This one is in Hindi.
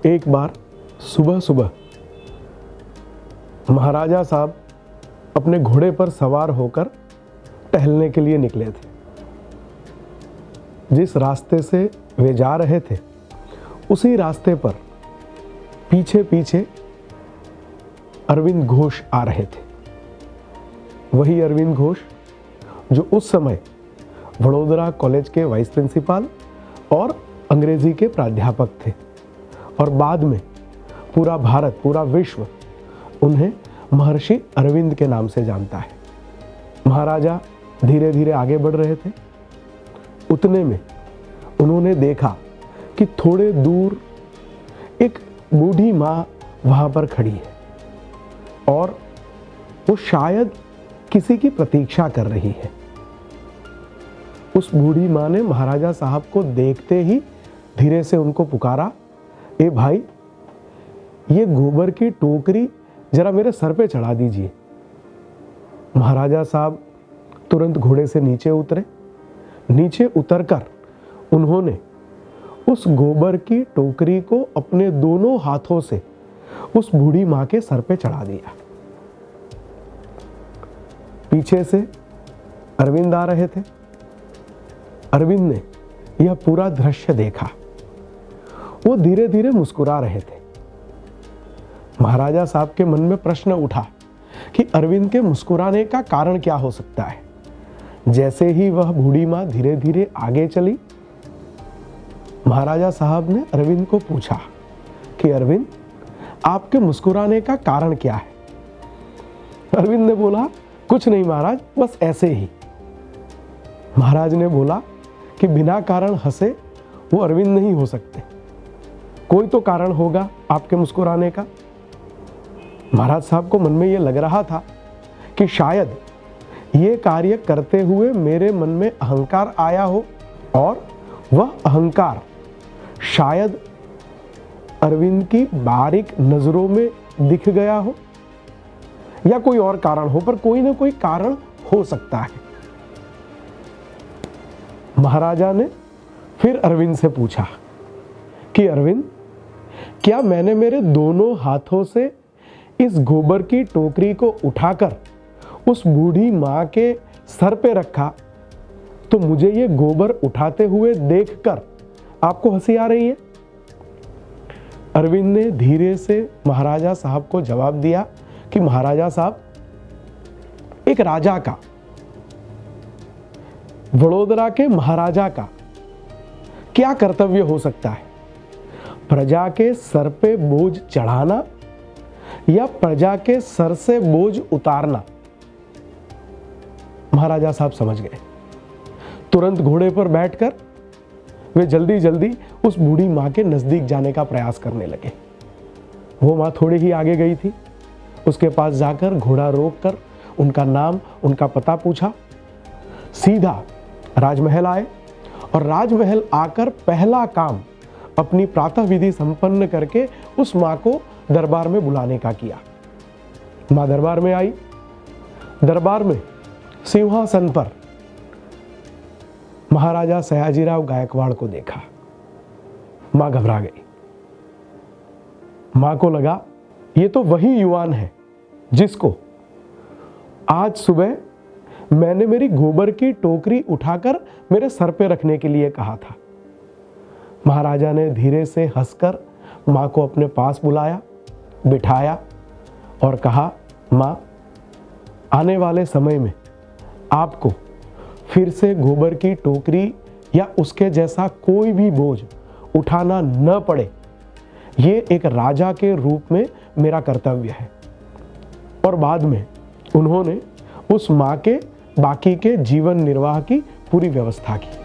एक बार सुबह सुबह महाराजा साहब अपने घोड़े पर सवार होकर टहलने के लिए निकले थे। जिस रास्ते से वे जा रहे थे उसी रास्ते पर पीछे पीछे अरविंद घोष आ रहे थे। वही अरविंद घोष जो उस समय वडोदरा कॉलेज के वाइस प्रिंसिपल और अंग्रेजी के प्राध्यापक थे और बाद में पूरा भारत, पूरा विश्व उन्हें महर्षि अरविंद के नाम से जानता है। महाराजा धीरे धीरे आगे बढ़ रहे थे। उतने में उन्होंने देखा कि थोड़े दूर एक बूढ़ी माँ वहां पर खड़ी है और वो शायद किसी की प्रतीक्षा कर रही है। उस बूढ़ी माँ ने महाराजा साहब को देखते ही धीरे से उनको पुकारा, ए भाई, ये गोबर की टोकरी जरा मेरे सर पे चढ़ा दीजिए। महाराजा साहब तुरंत घोड़े से नीचे उतरे। नीचे उतरकर उन्होंने उस गोबर की टोकरी को अपने दोनों हाथों से उस बूढ़ी मां के सर पे चढ़ा दिया। पीछे से अरविंद आ रहे थे। अरविंद ने यह पूरा दृश्य देखा। वो धीरे धीरे मुस्कुरा रहे थे। महाराजा साहब के मन में प्रश्न उठा कि अरविंद के मुस्कुराने का कारण क्या हो सकता है। जैसे ही वह बूढ़ी मां धीरे धीरे आगे चली, महाराजा साहब ने अरविंद को पूछा कि अरविंद, आपके मुस्कुराने का कारण क्या है। अरविंद ने बोला, कुछ नहीं महाराज, बस ऐसे ही। महाराज ने बोला कि बिना कारण हंसे वो अरविंद नहीं हो सकते, कोई तो कारण होगा आपके मुस्कुराने का। महाराज साहब को मन में ये लग रहा था कि शायद ये कार्य करते हुए मेरे मन में अहंकार आया हो और वह अहंकार शायद अरविंद की बारीक नजरों में दिख गया हो या कोई और कारण हो, पर कोई ना कोई कारण हो सकता है। महाराजा ने फिर अरविंद से पूछा कि अरविंद, क्या मैंने मेरे दोनों हाथों से इस गोबर की टोकरी को उठाकर उस बूढ़ी मां के सर पे रखा तो मुझे ये गोबर उठाते हुए देखकर आपको हंसी आ रही है? अरविंद ने धीरे से महाराजा साहब को जवाब दिया कि महाराजा साहब, एक राजा का, वडोदरा के महाराजा का क्या कर्तव्य हो सकता है? प्रजा के सर पे बोझ चढ़ाना या प्रजा के सर से बोझ उतारना? महाराजा साहब समझ गए। तुरंत घोड़े पर बैठकर वे जल्दी जल्दी उस बूढ़ी मां के नजदीक जाने का प्रयास करने लगे। वो मां थोड़ी ही आगे गई थी। उसके पास जाकर घोड़ा रोककर उनका नाम, उनका पता पूछा। सीधा राजमहल आए और राजमहल आकर पहला काम अपनी प्रातः विधि संपन्न करके उस मां को दरबार में बुलाने का किया। मां दरबार में आई। दरबार में सिंहासन पर महाराजा सयाजीराव गायकवाड़ को देखा। मां घबरा गई। मां को लगा ये तो वही युवान है जिसको आज सुबह मैंने मेरी गोबर की टोकरी उठाकर मेरे सर पे रखने के लिए कहा था। महाराजा ने धीरे से हंसकर मां को अपने पास बुलाया, बिठाया और कहा, मां, आने वाले समय में आपको फिर से गोबर की टोकरी या उसके जैसा कोई भी बोझ उठाना न पड़े, ये एक राजा के रूप में मेरा कर्तव्य है। और बाद में उन्होंने उस मां के बाकी के जीवन निर्वाह की पूरी व्यवस्था की।